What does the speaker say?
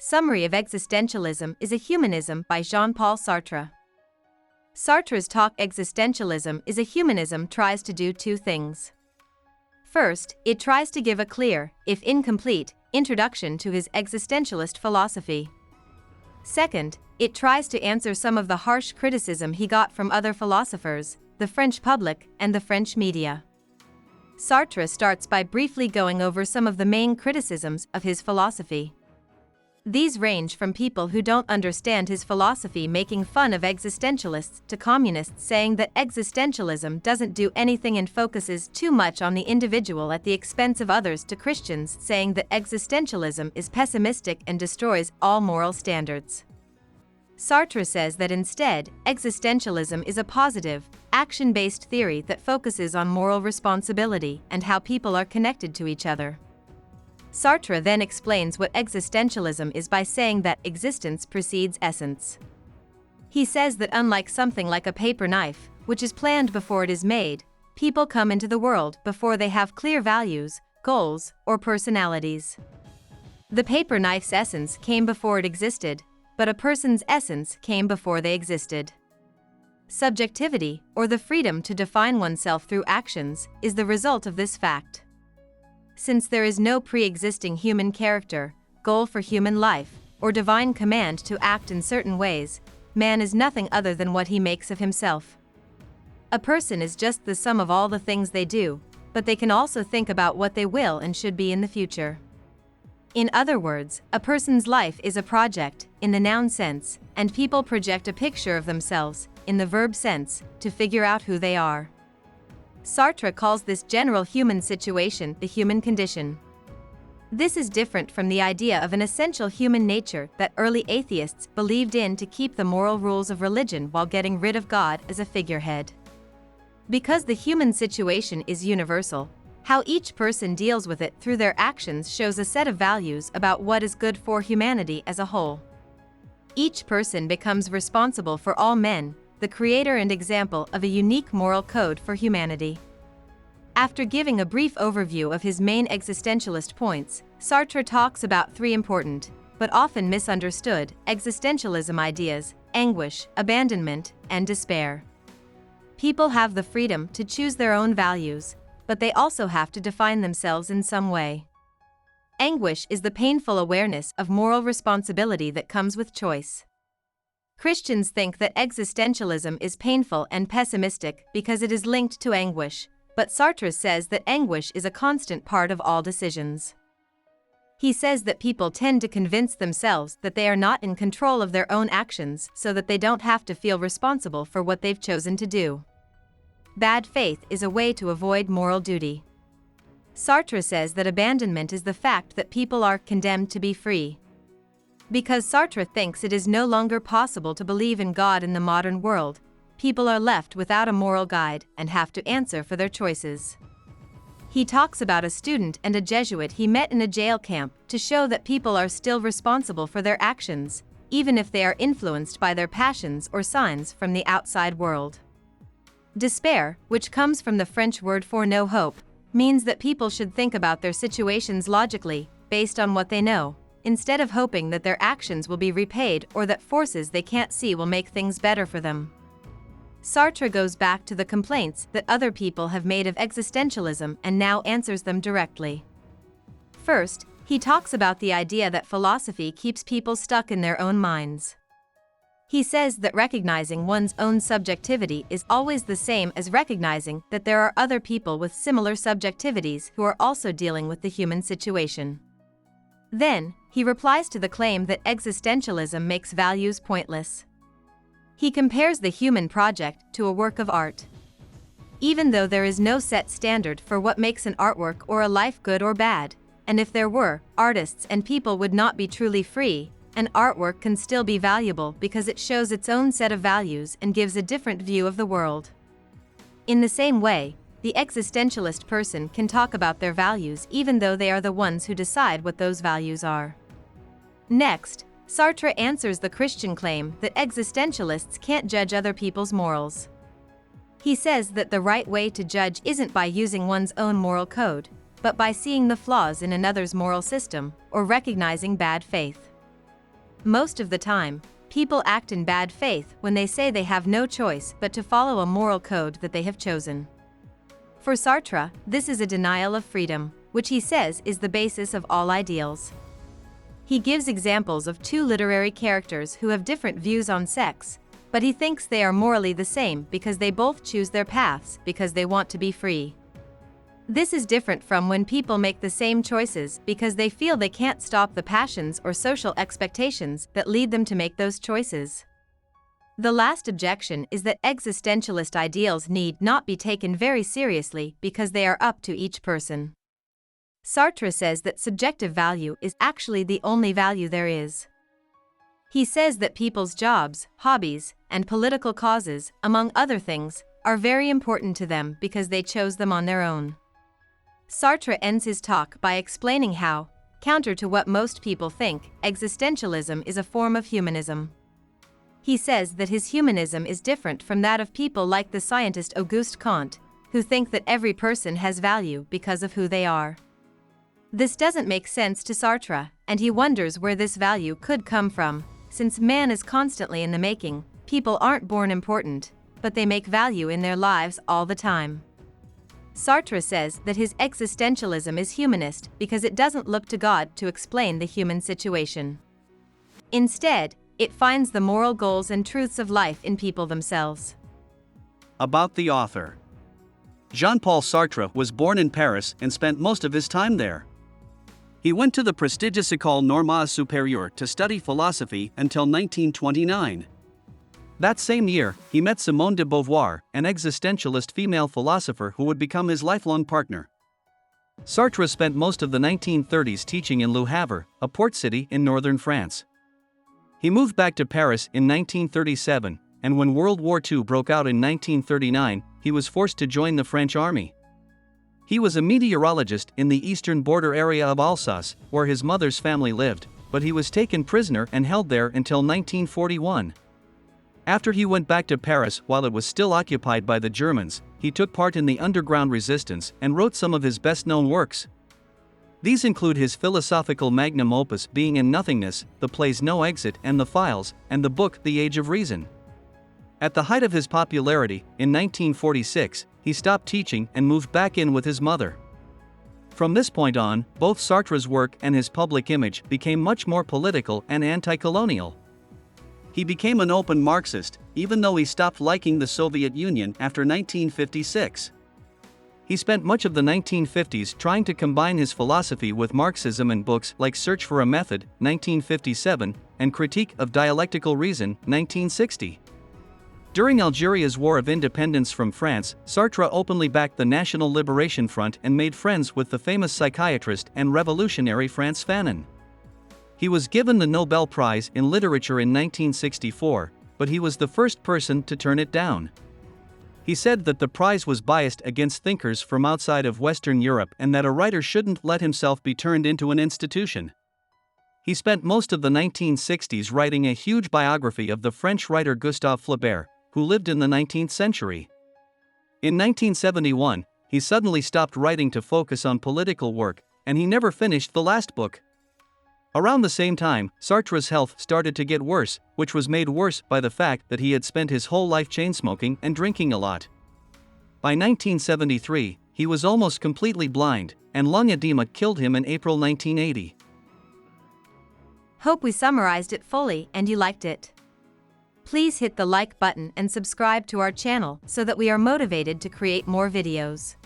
Summary of Existentialism is a Humanism by Jean-Paul Sartre. Sartre's talk Existentialism is a humanism tries to do two things. First, it tries to give a clear, if incomplete, introduction to his existentialist philosophy. Second, it tries to answer some of the harsh criticism he got from other philosophers, the French public, and the French media. Sartre starts by briefly going over some of the main criticisms of his philosophy. These range from people who don't understand his philosophy making fun of existentialists to communists saying that existentialism doesn't do anything and focuses too much on the individual at the expense of others to Christians saying that existentialism is pessimistic and destroys all moral standards. Sartre says that instead, existentialism is a positive, action-based theory that focuses on moral responsibility and how people are connected to each other. Sartre then explains what existentialism is by saying that existence precedes essence. He says that unlike something like a paper knife, which is planned before it is made, people come into the world before they have clear values, goals, or personalities. The paper knife's essence came before it existed, but a person's essence came before they existed. Subjectivity, or the freedom to define oneself through actions, is the result of this fact. Since there is no pre-existing human character, goal for human life, or divine command to act in certain ways, man is nothing other than what he makes of himself. A person is just the sum of all the things they do, but they can also think about what they will and should be in the future. In other words, a person's life is a project, in the noun sense, and people project a picture of themselves, in the verb sense, to figure out who they are. Sartre calls this general human situation the human condition. This is different from the idea of an essential human nature that early atheists believed in to keep the moral rules of religion while getting rid of God as a figurehead. Because the human situation is universal, how each person deals with it through their actions shows a set of values about what is good for humanity as a whole. Each person becomes responsible for all men, the creator and example of a unique moral code for humanity. After giving a brief overview of his main existentialist points, Sartre talks about three important, but often misunderstood, existentialism ideas: anguish, abandonment, and despair. People have the freedom to choose their own values, but they also have to define themselves in some way. Anguish is the painful awareness of moral responsibility that comes with choice. Christians think that existentialism is painful and pessimistic because it is linked to anguish, but Sartre says that anguish is a constant part of all decisions. He says that people tend to convince themselves that they are not in control of their own actions so that they don't have to feel responsible for what they've chosen to do. Bad faith is a way to avoid moral duty. Sartre says that abandonment is the fact that people are condemned to be free. Because Sartre thinks it is no longer possible to believe in God in the modern world, people are left without a moral guide and have to answer for their choices. He talks about a student and a Jesuit he met in a jail camp to show that people are still responsible for their actions, even if they are influenced by their passions or signs from the outside world. Despair, which comes from the French word for no hope, means that people should think about their situations logically, based on what they know, instead of hoping that their actions will be repaid or that forces they can't see will make things better for them. Sartre goes back to the complaints that other people have made of existentialism and now answers them directly. First, he talks about the idea that philosophy keeps people stuck in their own minds. He says that recognizing one's own subjectivity is always the same as recognizing that there are other people with similar subjectivities who are also dealing with the human situation. Then, he replies to the claim that existentialism makes values pointless. He compares the human project to a work of art. Even though there is no set standard for what makes an artwork or a life good or bad, and if there were, artists and people would not be truly free, an artwork can still be valuable because it shows its own set of values and gives a different view of the world. In the same way, the existentialist person can talk about their values even though they are the ones who decide what those values are. Next, Sartre answers the Christian claim that existentialists can't judge other people's morals. He says that the right way to judge isn't by using one's own moral code, but by seeing the flaws in another's moral system, or recognizing bad faith. Most of the time, people act in bad faith when they say they have no choice but to follow a moral code that they have chosen. For Sartre, this is a denial of freedom, which he says is the basis of all ideals. He gives examples of two literary characters who have different views on sex, but he thinks they are morally the same because they both choose their paths because they want to be free. This is different from when people make the same choices because they feel they can't stop the passions or social expectations that lead them to make those choices. The last objection is that existentialist ideals need not be taken very seriously because they are up to each person. Sartre says that subjective value is actually the only value there is. He says that people's jobs, hobbies, and political causes, among other things, are very important to them because they chose them on their own. Sartre ends his talk by explaining how, counter to what most people think, existentialism is a form of humanism. He says that his humanism is different from that of people like the scientist Auguste Comte, who think that every person has value because of who they are. This doesn't make sense to Sartre, and he wonders where this value could come from. Since man is constantly in the making, people aren't born important, but they make value in their lives all the time. Sartre says that his existentialism is humanist because it doesn't look to God to explain the human situation. Instead, it finds the moral goals and truths of life in people themselves. About the author. Jean-Paul Sartre was born in Paris and spent most of his time there. He went to the prestigious École Normale Supérieure to study philosophy until 1929. That same year, he met Simone de Beauvoir, an existentialist female philosopher who would become his lifelong partner. Sartre spent most of the 1930s teaching in Le Havre, a port city in northern France. He moved back to Paris in 1937, and when World War II broke out in 1939, he was forced to join the French army. He was a meteorologist in the eastern border area of Alsace, where his mother's family lived, but he was taken prisoner and held there until 1941. After he went back to Paris while it was still occupied by the Germans, he took part in the underground resistance and wrote some of his best-known works. These include his philosophical magnum opus Being and Nothingness, the plays No Exit and The Files, and the book The Age of Reason. At the height of his popularity, in 1946, he stopped teaching and moved back in with his mother. From this point on, both Sartre's work and his public image became much more political and anti-colonial. He became an open Marxist, even though he stopped liking the Soviet Union after 1956. He spent much of the 1950s trying to combine his philosophy with Marxism in books like Search for a Method, 1957, and Critique of Dialectical Reason, 1960. During Algeria's War of Independence from France, Sartre openly backed the National Liberation Front and made friends with the famous psychiatrist and revolutionary Frantz Fanon. He was given the Nobel Prize in Literature in 1964, but he was the first person to turn it down. He said that the prize was biased against thinkers from outside of Western Europe and that a writer shouldn't let himself be turned into an institution. He spent most of the 1960s writing a huge biography of the French writer Gustave Flaubert, who lived in the 19th century. In 1971, he suddenly stopped writing to focus on political work, and he never finished the last book. Around the same time, Sartre's health started to get worse, which was made worse by the fact that he had spent his whole life chain-smoking and drinking a lot. By 1973, he was almost completely blind, and lung edema killed him in April 1980. Hope we summarized it fully and you liked it. Please hit the like button and subscribe to our channel so that we are motivated to create more videos.